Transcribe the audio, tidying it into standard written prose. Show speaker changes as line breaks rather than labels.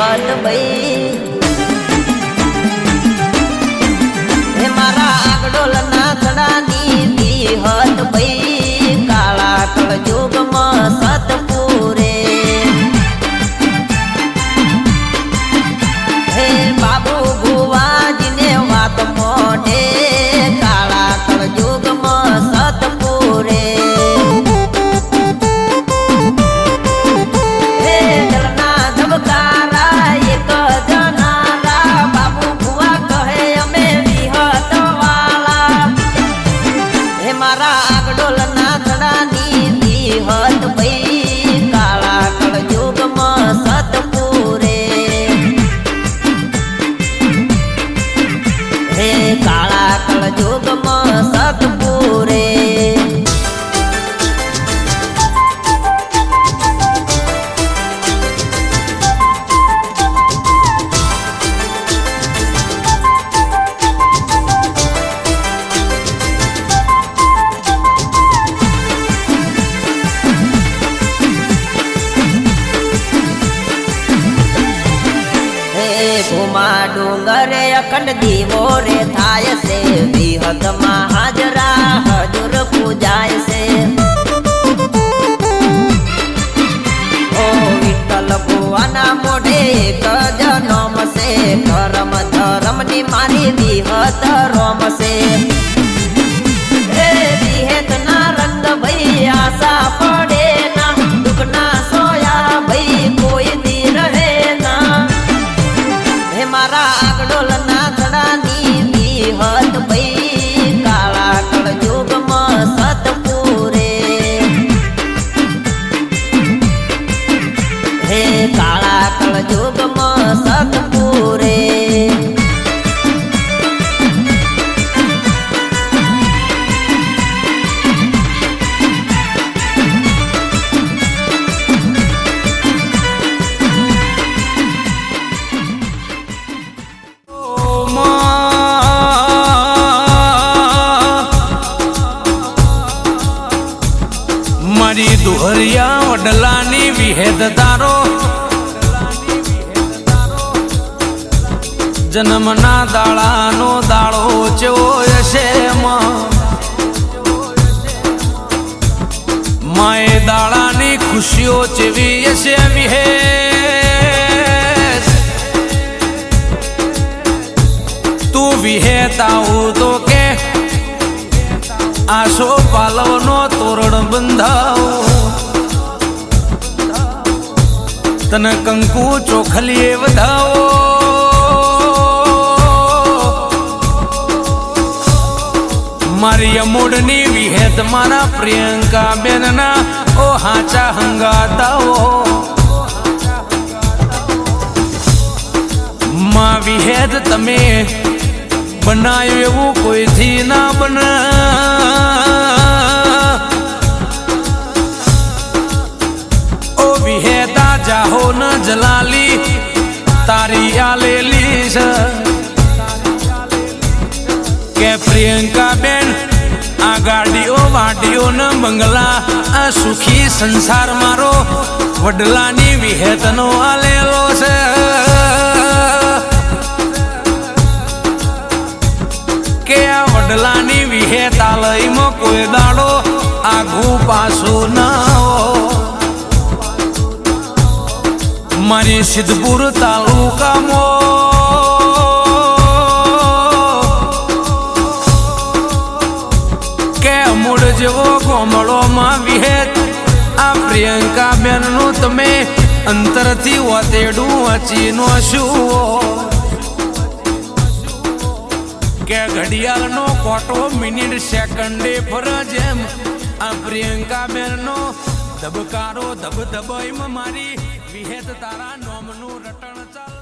વિહત ભાઈ હે મારા આગડોલ ના થડાની વિહત ભાઈ કાળા કળયુગમાં સતપુરે હે બાબુ ભુવાજીને વાત મોઢે કાળા કળયુગમાં સતપુરે હે જલના ધબકારા એક જનારા બાબુ ભુવા કહે અમે વિહત વાળા હે મારા આગડોલ ના થડાની વિહત ભાઈ કાળા કળયુગમાં સતપુરે હે કાળા કળયુગમાં સતપુરે ભૂમા ડુંગરે અખંડ દીવો રે થાય છે વિહતમાં હાજરા હજુર પૂજાય છે ઓ વિઠ્ઠલ ભુવાના મોઢે એક જન્મ છે કરમ ધરમની મારી વિહત રોમ છે હે વિહતના રંગ ભાઈ આશા પડે ના દુઃખના સોયા ભાઈ કોઈ દી રહે ના હે મારા આગડોલ ના થડાની વિહત ભાઈ કાળા કળયુગમાં સતપુરે હે કાળા કળયુગમાં સતપુરે
મારી દુહરિયા વડલાની વિહેદ તારો જન્મના દાડાનો દાડો ચેવો હશે માએ દાડાની ખુશીઓ ચેવી હશે વિહેદ તું વિહેત આવું તો કે આશો પાલવનો તોરણ બંધાવો તને કંકુ ચોખલીએ વધાવો મારી અમૂળની વિહેત મારા પ્રિયંકા બેનના ઓ હાચા હંગાતાઓ માં વિહેત તમે બનાવ્યું એવું કોઈથી ના બને ઓ વિહેતા જાહો ન જલાલી તારી આલેલી છે કે પ્રિયંકા બેન આ ગાડીઓ વાડીઓ ન બંગલા આ સુખી સંસાર મારો વડલાની વિહેતનો આલેલો છે કે આ વડલાની વિહેતાલયમાં કોઈ દાડો આઘું પાછું ના હો મારી સિદ્ધપુર તાલુકામાં કે અમૂળ જેવો ગોમળોમાં વિહેત આ પ્રિયંકા બેનનું તમે અંતરથી વતેડું વચીનો શું કે ઘડિયાળનો કોટો મિનિટ સેકન્ડે ફરજ એમ આ પ્રિયંકા બેનનો ધબકારો ધબધબાઈમાં મારી વિહેત તારા નોમનું રટણ ચાલ